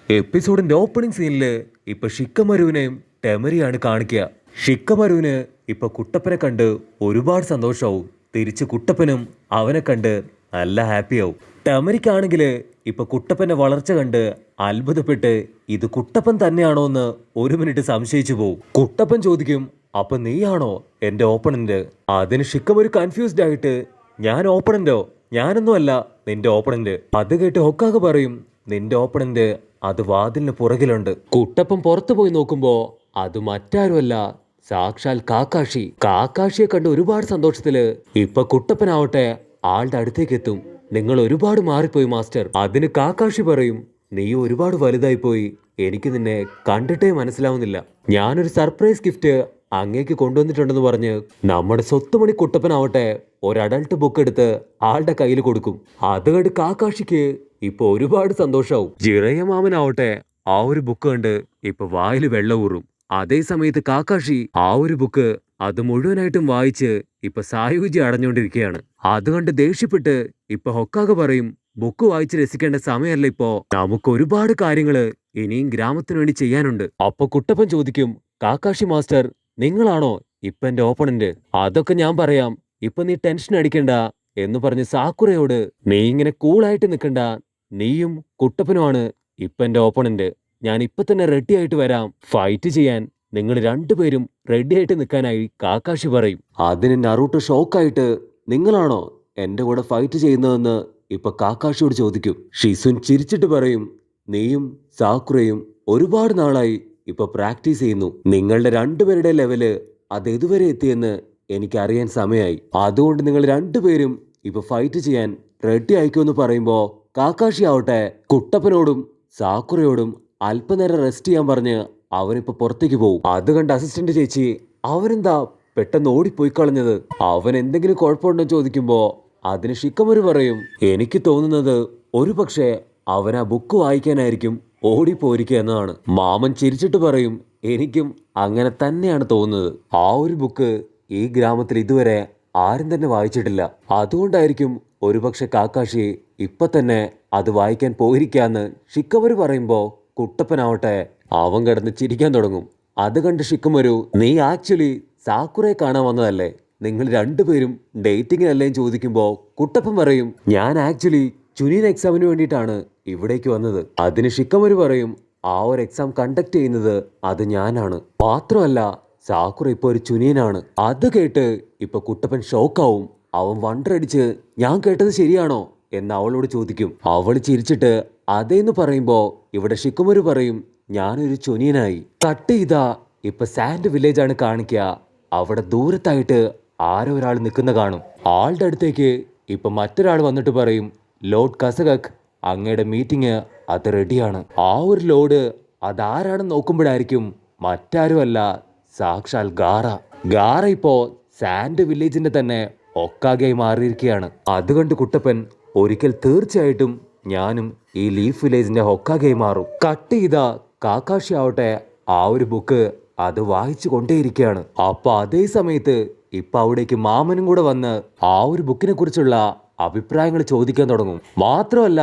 എപ്പിസോഡിന്റെ opening സീനില് ഇപ്പൊ ഷിക്കമരുവിനെയും ടെമരിയാണ് കാണിക്കുക. ഷിക്കമരുവിന് ഇപ്പൊ കുട്ടപ്പനെ കണ്ട് ഒരുപാട് സന്തോഷമാവും. തിരിച്ച് കുട്ടപ്പനും അവനെ കണ്ട് നല്ല ഹാപ്പിയാവും. ടെമരിക്കാണെങ്കില് ഇപ്പൊ കുട്ടപ്പന്റെ വളർച്ച കണ്ട് അത്ഭുതപ്പെട്ട് ഇത് കുട്ടപ്പൻ തന്നെയാണോ എന്ന് ഒരു മിനിറ്റ് സംശയിച്ചു പോവും. കുട്ടപ്പൻ ചോദിക്കും, അപ്പൊ നീയാണോ എന്റെ ഓപ്പണന്റ്? അതിന് ഷിക്കമരു കൺഫ്യൂസ്ഡ് ആയിട്ട്, ഞാൻ ഓപ്പണന്റോ? ഞാനൊന്നുമല്ല നിന്റെ ഓപ്പണന്റ്. അത് കേട്ട് ഹൊക്കാഗ് പറയും, നിന്റെ ഓപ്പണന്റ് അത് വാതിലിന് പുറകിലുണ്ട്. കുട്ടപ്പൻ പുറത്തു പോയി നോക്കുമ്പോ അത് മറ്റാരുമല്ല, സാക്ഷാൽ കാക്കാഷി. കാക്കാഷിയെ കണ്ട് ഒരുപാട് സന്തോഷത്തില് ഇപ്പൊ കുട്ടപ്പനാവട്ടെ ആളുടെ അടുത്തേക്ക് എത്തും. നിങ്ങൾ ഒരുപാട് മാറിപ്പോയി മാസ്റ്റർ. അതിന് കാക്കാഷി പറയും, നീ ഒരുപാട് വലുതായി പോയി. എനിക്ക് നിന്നെ കണ്ടിട്ടേ മനസ്സിലാവുന്നില്ല. ഞാനൊരു സർപ്രൈസ് ഗിഫ്റ്റ് അങ്ങേക്ക് കൊണ്ടുവന്നിട്ടുണ്ടെന്ന് പറഞ്ഞ് നമ്മുടെ സ്വത്തുമണി കുട്ടപ്പനാവട്ടെ ഒരു അഡൾട്ട് ബുക്ക് എടുത്ത് ആളുടെ കയ്യിൽ കൊടുക്കും. അത് കണ്ട് കാക്കാഷിക്ക് ഇപ്പൊ ഒരുപാട് സന്തോഷാവും. ജിറയ മാമനാവട്ടെ ആ ഒരു ബുക്ക് കണ്ട് ഇപ്പൊ വായിൽ വെള്ളം ഊറും. അതേ സമയത്ത് കാക്കാഷി ആ ഒരു ബുക്ക് അത് മുഴുവനായിട്ടും വായിച്ച് ഇപ്പൊ സായുജ്യം അടഞ്ഞുകൊണ്ടിരിക്കുകയാണ്. അതുകൊണ്ട് ദേഷ്യപ്പെട്ട് ഇപ്പൊ ഹൊക്കാഗ് പറയും, ബുക്ക് വായിച്ച് രസിക്കേണ്ട സമയമല്ല ഇപ്പോ, നമുക്ക് ഒരുപാട് കാര്യങ്ങള് ഇനിയും ഗ്രാമത്തിന് വേണ്ടി ചെയ്യാനുണ്ട്. അപ്പൊ കുട്ടപ്പൻ ചോദിക്കും, കാക്കാഷി മാസ്റ്റർ നിങ്ങളാണോ ഇപ്പൊ എന്റെ ഓപ്പണന്റ്? അതൊക്കെ ഞാൻ പറയാം, ഇപ്പൊ നീ ടെൻഷൻ അടിക്കണ്ട എന്ന് പറഞ്ഞ് സാക്കുറയോട്, നീ ഇങ്ങനെ കൂളായിട്ട് നിൽക്കണ്ട, നീയും കുട്ടപ്പനുമാണ് ഇപ്പൊ എന്റെ ഓപ്പണന്റ്. ഞാൻ ഇപ്പൊ തന്നെ റെഡി ആയിട്ട് വരാം ഫൈറ്റ് ചെയ്യാൻ. നിങ്ങൾ രണ്ടുപേരും റെഡി ആയിട്ട് നിൽക്കാനായി കാക്കാഷി പറയും. അതിന് നറൂട്ടോ ഷോക്കായിട്ട്, നിങ്ങളാണോ എന്റെ കൂടെ ഫൈറ്റ് ചെയ്യുന്നതെന്ന് ഇപ്പൊ കാക്കാഷിയോട് ചോദിക്കും. ഷിസുൻ ചിരിച്ചിട്ട് പറയും, നീയും സാക്കുറയും ഒരുപാട് നാളായി ഇപ്പൊ പ്രാക്ടീസ് ചെയ്യുന്നു. നിങ്ങളുടെ രണ്ടുപേരുടെ ലെവല് അത് ഇതുവരെ എത്തിയെന്ന് എനിക്കറിയാൻ സമയമായി. അതുകൊണ്ട് നിങ്ങൾ രണ്ടുപേരും ഇപ്പൊ ഫൈറ്റ് ചെയ്യാൻ റെഡി ആയിക്കോന്ന് പറയുമ്പോ കാക്കാഷി ആവട്ടെ കുട്ടപ്പനോടും സാക്കുറയോടും അല്പനേരം റെസ്റ്റ് ചെയ്യാൻ പറഞ്ഞ് അവനിപ്പോ പുറത്തേക്ക് പോകും. അത് കണ്ട് അസിസ്റ്റന്റ് ചേച്ചി, അവനെന്താ പെട്ടെന്ന് ഓടിപ്പോയി കളഞ്ഞത്? അവൻ എന്തെങ്കിലും കുഴപ്പമുണ്ടോ ചോദിക്കുമ്പോ അതിന് ഷിക്കമരു പറയും, എനിക്ക് തോന്നുന്നത് ഒരു പക്ഷേ അവൻ ആ ബുക്ക് വായിക്കാനായിരിക്കും ഓടിപ്പോയിരിക്കുക എന്നതാണ്. മാമൻ ചിരിച്ചിട്ട് പറയും, എനിക്കും അങ്ങനെ തന്നെയാണ് തോന്നുന്നത്. ആ ഒരു ബുക്ക് ഈ ഗ്രാമത്തിൽ ഇതുവരെ ആരും തന്നെ വായിച്ചിട്ടില്ല. അതുകൊണ്ടായിരിക്കും ഒരുപക്ഷെ കാക്കാഷി ഇപ്പൊ തന്നെ അത് വായിക്കാൻ പോയിരിക്കാന്ന് ഷിക്കമരു പറയുമ്പോ കുട്ടപ്പനാവട്ടെ അവൻ കിടന്ന് ചിരിക്കാൻ തുടങ്ങും. അത് കണ്ട് ഷിക്കമരു, നീ ആക്ച്വലി സാക്കുറയെ കാണാൻ വന്നതല്ലേ? നിങ്ങൾ രണ്ടുപേരും ഡേറ്റിങ്ങിനല്ലേ ചോദിക്കുമ്പോ കുട്ടപ്പൻ പറയും, ഞാൻ ആക്ച്വലി ചുനീൻ എക്സാമിന് വേണ്ടിയിട്ടാണ് ഇവിടേക്ക് വന്നത്. അതിന് ഷിക്കമരു പറയും, ആ ഒരു എക്സാം കണ്ടക്ട് ചെയ്യുന്നത് അത് ഞാനാണ്. മാത്രമല്ല സാക്കുറ ഇപ്പൊ ഒരു ചുനീനാണ്. അത് കേട്ട് ഇപ്പൊ കുട്ടപ്പൻ ഷോക്കാവും. അവൻ വണ്ടറടിച്ച്, ഞാൻ കേട്ടത് ശരിയാണോ എന്ന് അവളോട് ചോദിക്കും. അവള് ചിരിച്ചിട്ട് അതേന്ന് പറയുമ്പോ ഇവിടെ ഷിക്കമരു പറയും, ഞാനൊരു ചുനീനായി. കട്ട് ചെയ്താ ഇപ്പൊ സാൻഡ് വില്ലേജ് ആണ് കാണിക്കുക. അവിടെ ദൂരത്തായിട്ട് ആരോ ഒരാൾ നിൽക്കുന്ന കാണും. ആളുടെ അടുത്തേക്ക് ഇപ്പൊ മറ്റൊരാൾ വന്നിട്ട് പറയും, ലോർഡ് കസകക് അങ്ങയുടെ മീറ്റിംഗ് അത് റെഡിയാണ്. ആ ഒരു ലോഡ് അതാരാണെന്ന് നോക്കുമ്പോഴായിരിക്കും മറ്റാരുമല്ല, സാക്ഷാൽ ഗാറ. ഗാറ ഇപ്പോ സാൻഡ് വില്ലേജിന്റെ തന്നെ ഒക്കാഗായി മാറിയിരിക്കുകയാണ്. അതുകൊണ്ട് കുട്ടപ്പൻ, ഒരിക്കൽ തീർച്ചയായിട്ടും ഞാനും ഈ ലീഫ് വില്ലേജിന്റെ ഹൊക്കാഗായി മാറും. കട്ട് ചെയ്ത കാക്കാഷി ആവട്ടെ ആ ഒരു ബുക്ക് അത് വായിച്ചു കൊണ്ടേയിരിക്കുകയാണ്. അപ്പൊ അതേ സമയത്ത് ഇപ്പൊ അവിടേക്ക് മാമനും കൂടെ വന്ന് ആ ഒരു ബുക്കിനെ കുറിച്ചുള്ള അഭിപ്രായങ്ങൾ ചോദിക്കാൻ തുടങ്ങും. മാത്രമല്ല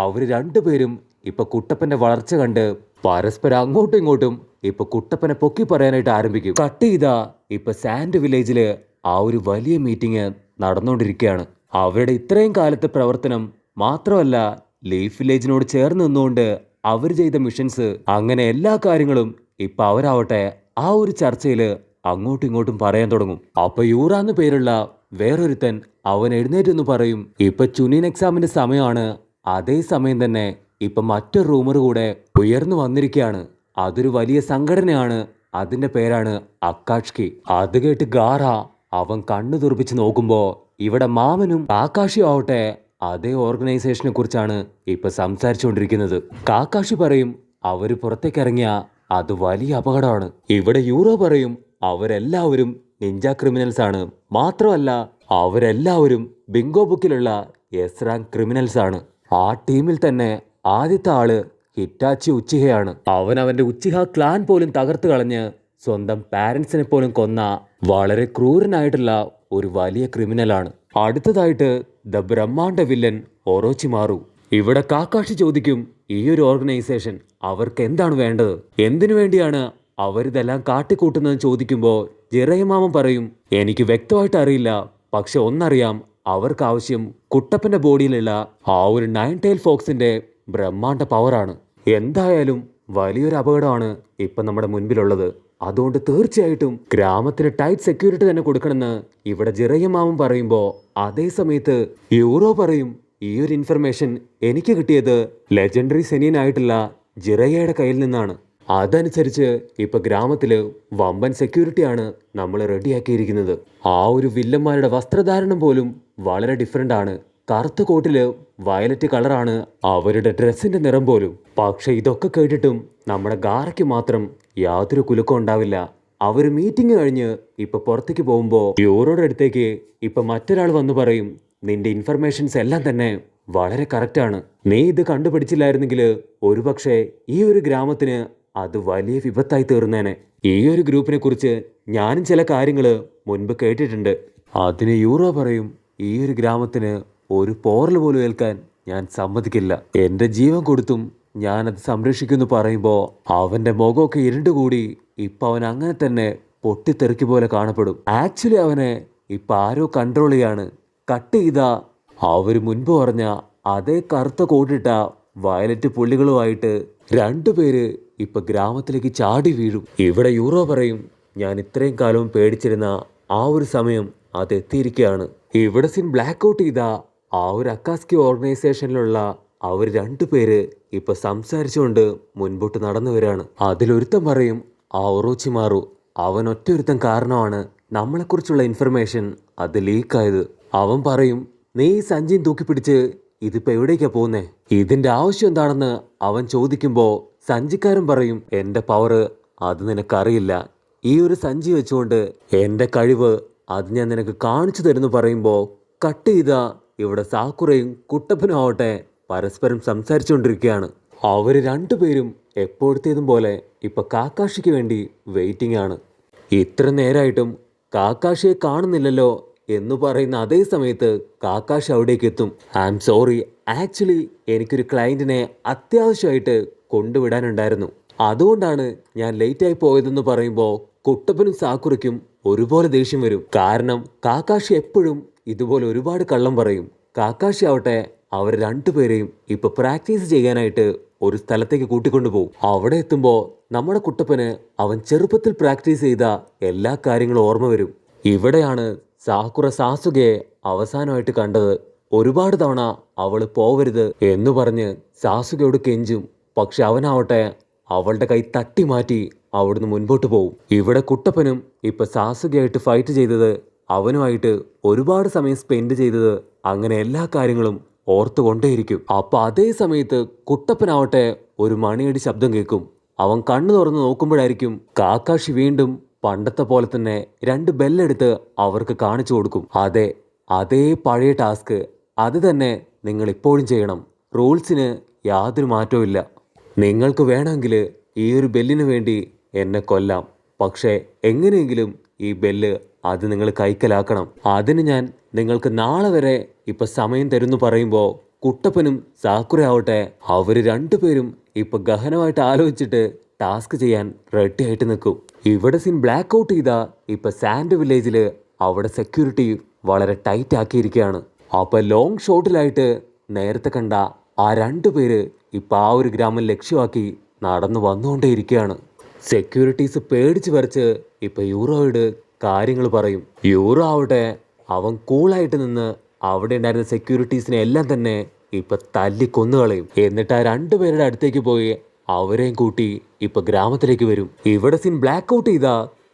അവര് രണ്ടുപേരും ഇപ്പൊ കുട്ടപ്പന്റെ വളർച്ച കണ്ട് പരസ്പരം അങ്ങോട്ടും ഇങ്ങോട്ടും ഇപ്പൊ കുട്ടപ്പനെ പൊക്കി പറയാനായിട്ട് ആരംഭിക്കും. കട്ട് ചെയ്ത ഇപ്പൊ സാൻഡ് വില്ലേജില് ആ ഒരു വലിയ മീറ്റിംഗ് നടന്നുകൊണ്ടിരിക്കുകയാണ്. അവരുടെ ഇത്രയും കാലത്തെ പ്രവർത്തനം മാത്രമല്ല, ലീഫ് വില്ലേജിനോട് ചേർന്ന് നിന്നുകൊണ്ട് അവർ ചെയ്ത മിഷൻസ്, അങ്ങനെ എല്ലാ കാര്യങ്ങളും ഇപ്പൊ അവരാവട്ടെ ആ ഒരു ചർച്ചയില് അങ്ങോട്ടും ഇങ്ങോട്ടും പറയാൻ തുടങ്ങും. അപ്പൊ യൂറാന്ന് പേരുള്ള വേറൊരുത്തൻ അവൻ എഴുന്നേറ്റെന്ന് പറയും, ഇപ്പൊ ചുനീൻ എക്സാമിന്റെ സമയമാണ്. അതേ സമയം തന്നെ ഇപ്പൊ മറ്റൊരു റൂമർ കൂടെ ഉയർന്നു വന്നിരിക്കുകയാണ്. അതൊരു വലിയ സംഘടനയാണ്. അതിന്റെ പേരാണ് അക്കാഷ്കി. അത് കേട്ട് ഗാറ അവൻ കണ്ണു തുറപ്പിച്ച് നോക്കുമ്പോ ഇവിടെ മാമനും കാക്കാഷിയും ആവട്ടെ അതേ ഓർഗനൈസേഷനെ കുറിച്ചാണ് ഇപ്പൊ സംസാരിച്ചുകൊണ്ടിരിക്കുന്നത്. കാക്കാഷി പറയും, അവര് പുറത്തേക്ക് ഇറങ്ങിയ അത് വലിയ അപകടമാണ്. ഇവിടെ യൂറോ പറയും, അവരെല്ലാവരും നിഞ്ച ക്രിമിനൽസ് ആണ്. മാത്രമല്ല അവരെല്ലാവരും ബിങ്കോ ബുക്കിലുള്ള എസ് റാങ്ക് ക്രിമിനൽസ് ആണ്. ആ ടീമിൽ തന്നെ ആദ്യത്തെ ആള് ഹിറ്റാച്ചി ഉച്ചിഹയാണ്. അവൻ അവന്റെ ഉച്ചിഹ ക്ലാൻ പോലും തകർത്ത് കളഞ്ഞ് സ്വന്തം പാരന്റ്സിനെ പോലും കൊന്ന വളരെ ക്രൂരനായിട്ടുള്ള ഒരു വലിയ ക്രിമിനലാണ്. അടുത്തതായിട്ട് ദ ബ്രഹ്മാണ്ഡ വില്ലൻ ഒറോച്ചിമാറു. ഇവിടെ കാക്കാഷി ചോദിക്കും, ഈ ഒരു ഓർഗനൈസേഷൻ അവർക്ക് എന്താണ് വേണ്ടത്, എന്തിനു വേണ്ടിയാണ് അവരിതെല്ലാം കാട്ടിക്കൂട്ടുന്നതെന്ന് ചോദിക്കുമ്പോൾ ജിറയമാമൻ പറയും, എനിക്ക് വ്യക്തമായിട്ട് അറിയില്ല, പക്ഷെ ഒന്നറിയാം, അവർക്ക് ആവശ്യം കുട്ടപ്പന്റെ ബോഡിയിലുള്ള ആ ഒരു 9 ടൈൽ ഫോക്സിന്റെ ബ്രഹ്മാണ്ഡ പവറാണ്. എന്തായാലും വലിയൊരു അപകടമാണ് ഇപ്പൊ നമ്മുടെ മുൻപിലുള്ളത്. അതുകൊണ്ട് തീർച്ചയായിട്ടും ഗ്രാമത്തിന് ടൈറ്റ് സെക്യൂരിറ്റി തന്നെ കൊടുക്കണമെന്ന് ഇവിടെ ജിറയമാമൻ പറയുമ്പോൾ, അതേ സമയത്ത് യൂറോ പറയും, ഈ ഒരു ഇൻഫർമേഷൻ എനിക്ക് കിട്ടിയത് ലെജൻഡറി സെനിയനായിട്ടുള്ള ജിറയയുടെ കയ്യിൽ നിന്നാണ്. അതനുസരിച്ച് ഇപ്പൊ ഗ്രാമത്തില് വമ്പൻ സെക്യൂരിറ്റിയാണ് നമ്മൾ റെഡിയാക്കിയിരിക്കുന്നത്. ആ ഒരു വില്ലന്മാരുടെ വസ്ത്രധാരണം പോലും വളരെ ഡിഫറെന്റ് ആണ്. കറുത്ത കോട്ടില് വയലറ്റ് കളറാണ് അവരുടെ ഡ്രസ്സിന്റെ നിറം പോലും. പക്ഷെ ഇതൊക്കെ കേട്ടിട്ടും നമ്മുടെ ഗാറയ്ക്ക് മാത്രം യാതൊരു കുലുക്കം ഉണ്ടാവില്ല. അവര് മീറ്റിംഗ് കഴിഞ്ഞ് ഇപ്പൊ പുറത്തേക്ക് പോകുമ്പോ യൂറോയുടെ അടുത്തേക്ക് ഇപ്പൊ മറ്റൊരാൾ വന്നു പറയും, നിന്റെ ഇൻഫർമേഷൻസ് എല്ലാം തന്നെ വളരെ കറക്റ്റാണ്. നീ ഇത് കണ്ടുപിടിച്ചില്ലായിരുന്നെങ്കിൽ ഒരുപക്ഷെ ഈ ഒരു ഗ്രാമത്തിന് അത് വലിയ വിപത്തായി തീർന്നേനെ. ഈ ഒരു ഗ്രൂപ്പിനെ കുറിച്ച് ഞാനും ചില കാര്യങ്ങൾ മുൻപ് കേട്ടിട്ടുണ്ട്. അതിന് യൂറോ പറയും, ഈ ഒരു ഗ്രാമത്തിന് ഒരു പോറൽ പോലും ഏൽക്കാൻ ഞാൻ സമ്മതിക്കില്ല. എൻ്റെ ജീവൻ കൊടുത്തും ഞാനത് സംരക്ഷിക്കുമെന്ന് പറയുമ്പോൾ അവൻ്റെ മുഖമൊക്കെ ഇരുണ്ടുകൂടി ഇപ്പം അവൻ അങ്ങനെ തന്നെ പൊട്ടിത്തെറിക്ക് പോലെ കാണപ്പെടും. ആക്ച്വലി അവനെ ഇപ്പം ആരോ കൺട്രോൾ ചെയ്യാണ്. കട്ട് ചെയ്ത അവർ മുൻപ് പറഞ്ഞ അതേ കറുത്ത കോട്ടിട്ട വയലറ്റ് പുള്ളികളുമായിട്ട് രണ്ടുപേര് ഇപ്പൊ ഗ്രാമത്തിലേക്ക് ചാടി വീഴും. ഇവിടെ യൂറോ പറയും, ഞാൻ ഇത്രയും കാലവും പേടിച്ചിരുന്ന ആ ഒരു സമയം അതെത്തിയിരിക്കുകയാണ്. ഇവിടെ സീൻ ബ്ലാക്ക് ഔട്ട് ചെയ്ത ആ ഒരു അക്കാസ്കി ഓർഗനൈസേഷനിലുള്ള അവർ രണ്ടുപേര് ഇപ്പൊ സംസാരിച്ചുകൊണ്ട് മുൻപോട്ട് നടന്നു വരികയാണ്. അതിലൊരുത്തൻ പറയും, ആ ഒറോച്ചിമാറു അവൻ ഒറ്റൊരുത്തൻ കാരണമാണ് നമ്മളെക്കുറിച്ചുള്ള ഇൻഫർമേഷൻ അത് ലീക്കായത്. അവൻ പറയും, നീ ഈ സഞ്ചിയും തൂക്കിപ്പിടിച്ച് ഇതിപ്പോ എവിടേക്കാ പോകുന്നേ, ഇതിന്റെ ആവശ്യം എന്താണെന്ന് അവൻ ചോദിക്കുമ്പോൾ സഞ്ചിക്കാരൻ പറയും, എന്റെ പവറ് അത് നിനക്കറിയില്ല. ഈ ഒരു സഞ്ചി വെച്ചുകൊണ്ട് എന്റെ കഴിവ് അത് ഞാൻ നിനക്ക് കാണിച്ചു തരുന്നു പറയുമ്പോൾ കട്ട് ചെയ്ത ഇവിടെ സാക്കുറയും കുട്ടപ്പനും ആവട്ടെ പരസ്പരം സംസാരിച്ചുകൊണ്ടിരിക്കുകയാണ്. അവര് രണ്ടുപേരും എപ്പോഴത്തേതും പോലെ ഇപ്പൊ കാക്കാഷിക്ക് വേണ്ടി വെയിറ്റിംഗ് ആണ്. ഇത്ര നേരമായിട്ടും കാക്കാഷിയെ കാണുന്നില്ലല്ലോ എന്ന് പറയുന്ന അതേ സമയത്ത് കാക്കാഷി അവിടേക്ക് എത്തും. ഐ ആം സോറി, ആക്ച്വലി എനിക്കൊരു ക്ലയന്റിനെ അത്യാവശ്യമായിട്ട് കൊണ്ടുവിടാനുണ്ടായിരുന്നു, അതുകൊണ്ടാണ് ഞാൻ ലേറ്റായി പോയതെന്ന് പറയുമ്പോൾ കുട്ടപ്പനും സാക്കുറയ്ക്കും ഒരുപോലെ ദേഷ്യം വരും. കാരണം കാക്കാഷി എപ്പോഴും ഇതുപോലെ ഒരുപാട് കള്ളം പറയും. കാക്കാഷി ആവട്ടെ അവർ രണ്ടുപേരെയും ഇപ്പൊ പ്രാക്ടീസ് ചെയ്യാനായിട്ട് ഒരു സ്ഥലത്തേക്ക് കൂട്ടിക്കൊണ്ടു പോകും. അവിടെ എത്തുമ്പോൾ നമ്മുടെ കുട്ടപ്പന് അവൻ ചെറുപ്പത്തിൽ പ്രാക്ടീസ് ചെയ്ത എല്ലാ കാര്യങ്ങളും ഓർമ്മ വരും. ഇവിടെയാണ് സാക്കുറ സാസുകയെ അവസാനമായിട്ട് കണ്ടത്. ഒരുപാട് തവണ അവള് പോവരുത് എന്ന് പറഞ്ഞ് സാസുകയോട് കെഞ്ചും. പക്ഷെ അവനാവട്ടെ അവളുടെ കൈ തട്ടി മാറ്റി അവിടുന്ന് മുൻപോട്ട് പോകും. ഇവിടെ കുട്ടപ്പനും ഇപ്പൊ സാസുകയായിട്ട് ഫൈറ്റ് ചെയ്തത്, അവനുമായിട്ട് ഒരുപാട് സമയം സ്പെൻഡ് ചെയ്തത്, അങ്ങനെ എല്ലാ കാര്യങ്ങളും ഓർത്തുകൊണ്ടേയിരിക്കും. അപ്പൊ അതേ സമയത്ത് കുട്ടപ്പനാവട്ടെ ഒരു മണിയടി ശബ്ദം കേൾക്കും. അവൻ കണ്ണു തുറന്ന് നോക്കുമ്പോഴായിരിക്കും കാക്കാഷി വീണ്ടും പണ്ടത്തെ പോലെ തന്നെ 2 ബെല്ലെടുത്ത് അവർക്ക് കാണിച്ചു കൊടുക്കും. അതേ പഴയ ടാസ്ക് അത് തന്നെ നിങ്ങൾ ഇപ്പോഴും ചെയ്യണം. റൂൾസിന് യാതൊരു മാറ്റവും ഇല്ല. നിങ്ങൾക്ക് വേണമെങ്കിൽ ഈ ഒരു ബെല്ലിന് വേണ്ടി എന്നെ കൊല്ലാം, പക്ഷേ എങ്ങനെയെങ്കിലും ഈ ബെല്ല് അത് നിങ്ങൾ കൈക്കലാക്കണം. അതിന് ഞാൻ നിങ്ങൾക്ക് നാളെ വരെ ഇപ്പൊ സമയം തരുന്നു പറയുമ്പോൾ കുട്ടപ്പനും സാക്കുറ ആവട്ടെ അവര് രണ്ടുപേരും ഇപ്പൊ ഗഹനമായിട്ട് ആലോചിച്ചിട്ട് ടാസ്ക് ചെയ്യാൻ റെഡി ആയിട്ട് നിൽക്കും. ഇവിടെ സീൻ ബ്ലാക്ക് ഔട്ട് ചെയ്ത ഇപ്പൊ സാൻഡ് വില്ലേജില് അവിടെ സെക്യൂരിറ്റി വളരെ ടൈറ്റ് ആക്കിയിരിക്കുകയാണ്. അപ്പൊ ലോങ് ഷോട്ടിലായിട്ട് നേരത്തെ കണ്ട ആ രണ്ടുപേര് ഇപ്പൊ ആ ഒരു ഗ്രാമം ലക്ഷ്യമാക്കി നടന്നു വന്നുകൊണ്ടേയിരിക്കുകയാണ്. സെക്യൂരിറ്റീസ് പേടിച്ച് വരച്ച് ഇപ്പൊ യൂറോയോട് കാര്യങ്ങൾ പറയും. യൂറോ ആവട്ടെ അവൻ കൂളായിട്ട് നിന്ന് അവിടെ ഉണ്ടായിരുന്ന സെക്യൂരിറ്റീസിനെ എല്ലാം തന്നെ ഇപ്പൊ തല്ലി കൊന്നുകളയും. എന്നിട്ട് ആ രണ്ടുപേരുടെ അടുത്തേക്ക് പോയി അവരെയും കൂട്ടി ഇപ്പൊ ഗ്രാമത്തിലേക്ക് വരും. ഇവിടെ സീൻ ബ്ലാക്ക് ഔട്ട് ചെയ്ത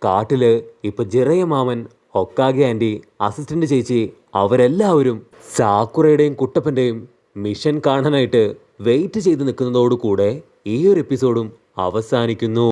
കാട്ടില് ഇപ്പൊ ജിറയ മാമൻ, ഹൊക്കാഗെ ആൻറ്റി, അസിസ്റ്റന്റ് ചേച്ചി അവരെല്ലാവരും സാക്കുറയുടെയും കുട്ടപ്പന്റെയും മിഷൻ കാണാനായിട്ട് വെയിറ്റ് ചെയ്ത് നിൽക്കുന്നതോടുകൂടെ ഈ ഒരു എപ്പിസോഡും അവസാനിക്കുന്നു.